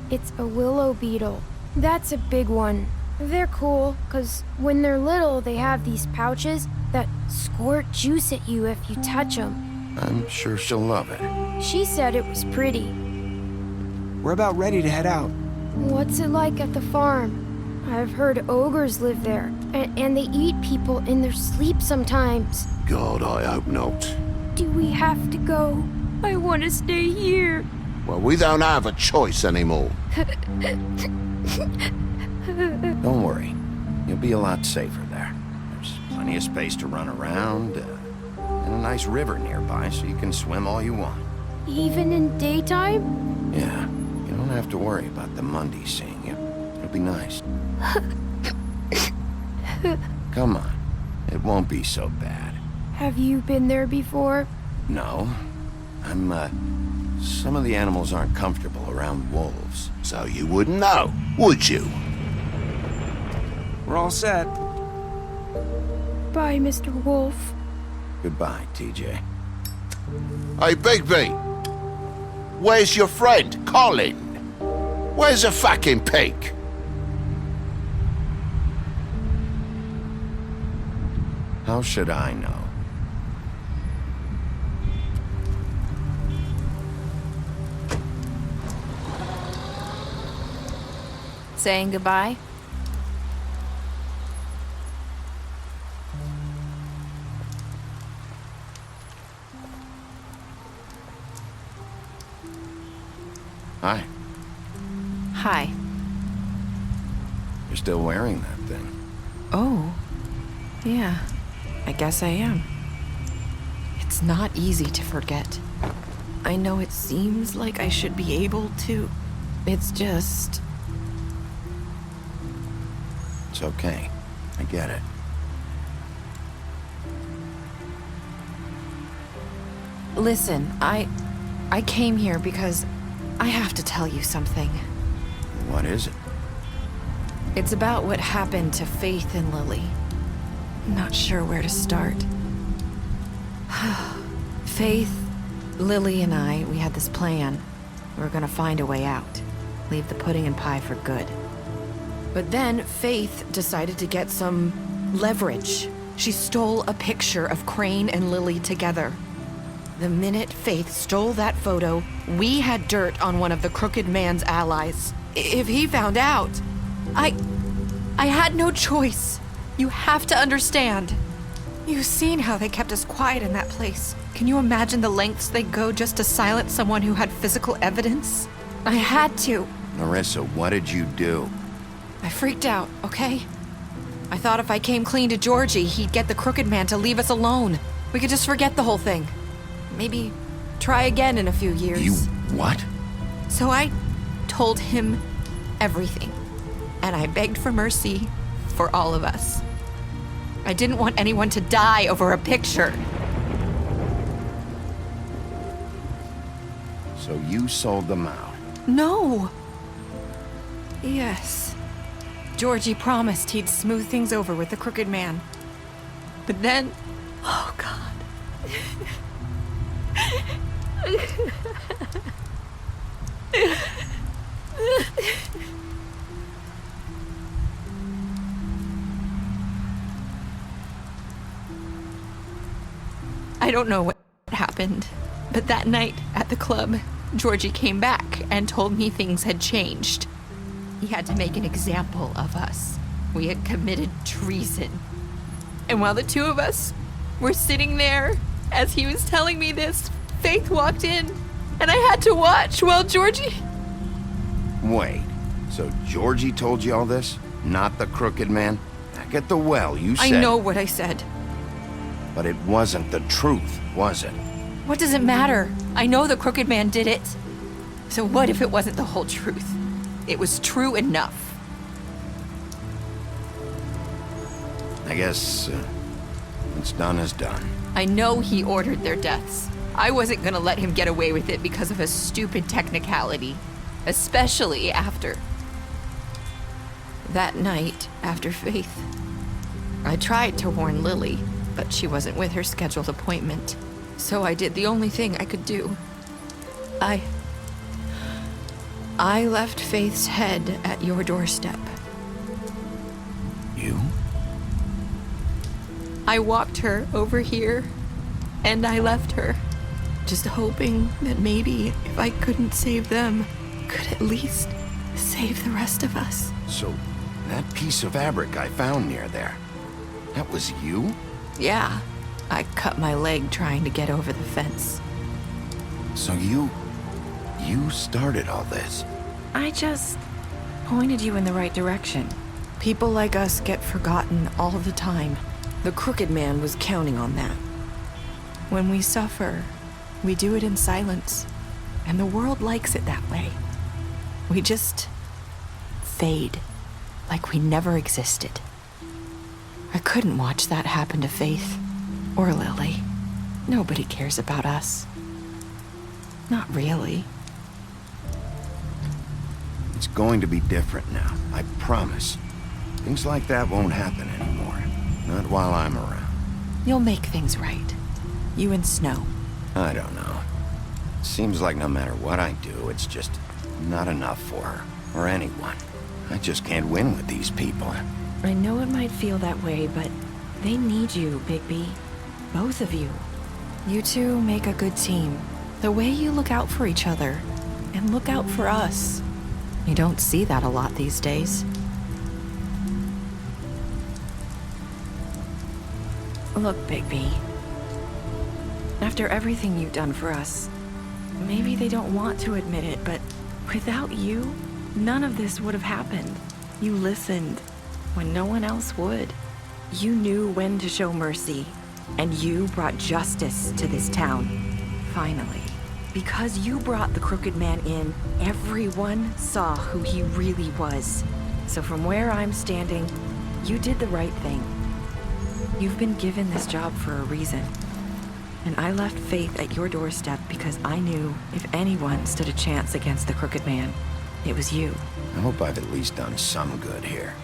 Speaker 12: It's a willow beetle. That's a big one. They're cool, 'cause when they're little, they have these pouches that squirt juice at you if you touch them.
Speaker 3: I'm sure she'll love it.
Speaker 12: She said it was pretty.
Speaker 15: We're about ready to head out.
Speaker 12: What's it like at the farm? I've heard ogres live there, and they eat people in their sleep sometimes.
Speaker 3: God, I hope not.
Speaker 12: Do we have to go? I want to stay here.
Speaker 3: Well, we don't have a choice anymore.
Speaker 15: Don't worry. You'll be a lot safer there. There's plenty of space to run around, and a nice river nearby so you can swim all you want.
Speaker 12: Even in daytime?
Speaker 15: Yeah, you don't have to worry about the Mundy seeing you. It'll be nice. Come on. It won't be so bad.
Speaker 12: Have you been there before?
Speaker 15: No. Some of the animals aren't comfortable around wolves.
Speaker 3: So you wouldn't know, would you?
Speaker 15: We're all set.
Speaker 12: Bye, Mr. Wolf.
Speaker 15: Goodbye, TJ.
Speaker 3: Hey, Bigby! Where's your friend, Colin? Where's the fucking pig?
Speaker 15: How should I know?
Speaker 4: Saying goodbye?
Speaker 15: Hi.
Speaker 13: Hi.
Speaker 15: You're still wearing that thing.
Speaker 13: Oh. Yeah. I guess I am. It's not easy to forget. I know it seems like I should be able to. It's just...
Speaker 15: It's okay. I get it.
Speaker 13: Listen, I came here because I have to tell you something.
Speaker 15: What is it?
Speaker 13: It's about what happened to Faith and Lily. I'm not sure where to start. Faith, Lily, and I, we had this plan. We were gonna find a way out. Leave the pudding and pie for good. But then Faith decided to get some leverage. She stole a picture of Crane and Lily together. The minute Faith stole that photo, we had dirt on one of the Crooked Man's allies. If he found out, I had no choice. You have to understand. You've seen how they kept us quiet in that place. Can you imagine the lengths they'd go just to silence someone who had physical evidence? I had to.
Speaker 15: Nerissa, what did you do?
Speaker 13: I freaked out, okay? I thought if I came clean to Georgie, he'd get the Crooked Man to leave us alone. We could just forget the whole thing. Maybe try again in a few years.
Speaker 15: You what?
Speaker 13: So I told him everything. And I begged for mercy for all of us. I didn't want anyone to die over a picture.
Speaker 15: So you sold them out?
Speaker 13: No. Yes. Georgie promised he'd smooth things over with the Crooked Man. But then... Oh, God. I don't know what happened, but that night at the club, Georgie came back and told me things had changed. He had to make an example of us. We had committed treason. And while the two of us were sitting there, as he was telling me this, Faith walked in, and I had to watch while Georgie...
Speaker 15: Wait, so Georgie told you all this? Not the Crooked Man? Back at the well, you said...
Speaker 13: I know what I said.
Speaker 15: But it wasn't the truth, was it?
Speaker 13: What does it matter? I know the Crooked Man did it. So what if it wasn't the whole truth? It was true enough.
Speaker 15: I guess what's done is done.
Speaker 13: I know he ordered their deaths. I wasn't gonna let him get away with it because of a stupid technicality. Especially after... that night, after Faith. I tried to warn Lily, but she wasn't with her scheduled appointment. So I did the only thing I could do. I left Faith's head at your doorstep.
Speaker 15: You?
Speaker 13: I walked her over here, and I left her. Just hoping that maybe if I couldn't save them, could at least save the rest of us.
Speaker 15: So, that piece of fabric I found near there, that was you?
Speaker 13: Yeah, I cut my leg trying to get over the fence.
Speaker 15: So you started all this?
Speaker 13: I just pointed you in the right direction. People like us get forgotten all the time. The Crooked Man was counting on that. When we suffer, we do it in silence, and the world likes it that way. We just fade, like we never existed. I couldn't watch that happen to Faith, or Lily. Nobody cares about us. Not really.
Speaker 15: It's going to be different now, I promise. Things like that won't happen anymore. Not while I'm around.
Speaker 13: You'll make things right. You and Snow.
Speaker 15: I don't know. Seems like no matter what I do, it's just not enough for her, or anyone. I just can't win with these people.
Speaker 1: I know it might feel that way, but they need you, Bigby. Both of you.
Speaker 13: You two make a good team. The way you look out for each other, and look out for us. You don't see that a lot these days.
Speaker 1: Look, Bigby. After everything you've done for us, maybe they don't want to admit it, but without you, none of this would have happened. You listened when no one else would. You knew when to show mercy, and you brought justice to this town. Finally. Because you brought the Crooked Man in, everyone saw who he really was. So from where I'm standing, you did the right thing. You've been given this job for a reason. And I left Faith at your doorstep because I knew if anyone stood a chance against the Crooked Man, it was you.
Speaker 15: I hope I've at least done some good here.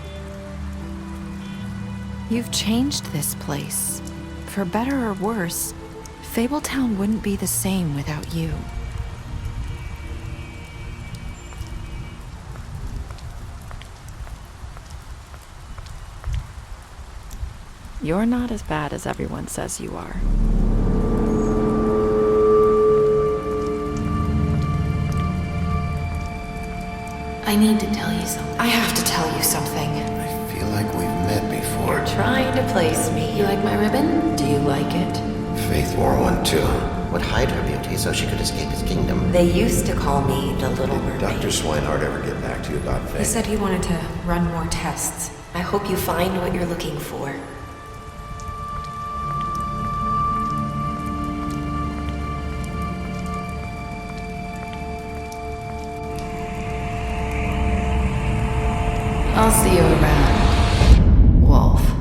Speaker 13: You've changed this place. For better or worse, Fabletown wouldn't be the same without you.
Speaker 9: You're not as bad as everyone says you are.
Speaker 13: I need to tell you something. I have to tell you something.
Speaker 15: I feel like we've met before.
Speaker 13: You're trying to place me. You like my ribbon? Do you like it?
Speaker 15: Faith wore one too. Would hide her beauty so she could escape his kingdom.
Speaker 13: They used to call me the Little Mermaid.
Speaker 15: Dr. Swinehart ever get back to you about Faith?
Speaker 9: He said he wanted to run more tests.
Speaker 13: I hope you find what you're looking for. I'll see you around, Wolf.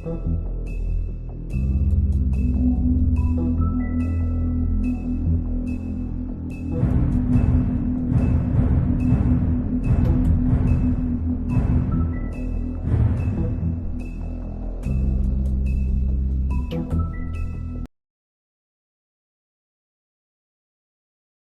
Speaker 16: Thank you.